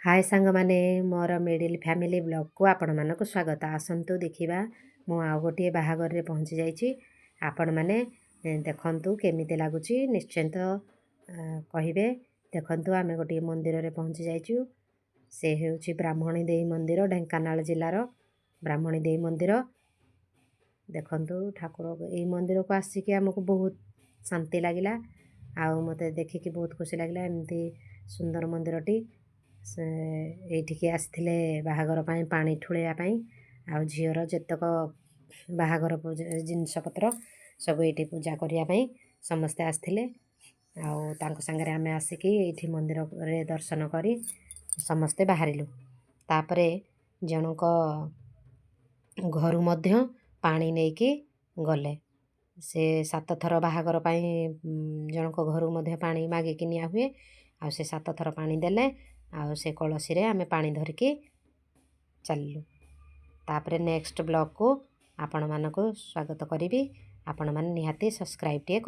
हाय सांग माने मोर middle family blog को आपण मानक स्वागत। आसंतु देखिबा मु आ गोटे बाहागर रे पहुंची जाइछि। आपण माने देखंतु केमिते लागुछि निश्चिंत कहिबे। देखंतु आमे गोटे मंदिर रे पहुंची जाइछु। से हेउछि ब्राह्मणी देई मंदिर, ढेंकानाल जिल्लार ब्राह्मणी देई मंदिर। देखंतु ठाकुर एई मंदिर को आसिके हमको बहुत शांति लागिला। आ मते देखिकी बहुत खुशी लागिला। एमती सुंदर मंदिरटी एठिके आसथिले बाहागर पाई पानी ठुळेया पाई आ झियर जेतक बाहागर जिनस पत्र सब एठी पूजा करिया पाई समस्ते आसथिले। आ तांको संगरे आमे आसिकी एठी मंदिर रे दर्शन करी समस्ते बाहरिलु। तापरे जनक घरु मध्य पानी नेकी गले। से 7 थर बाहागर पाई जनक घरु मध्य पानी मागिकी निया हुए। आ से 7 थर पानी देले। आ से कलसी रे आमे पानी धरिकी चलिलु। तापरे नेक्स्ट ब्लॉग को आपण मानको स्वागत करिबी। आपण माने निहाती सब्सक्राइब टे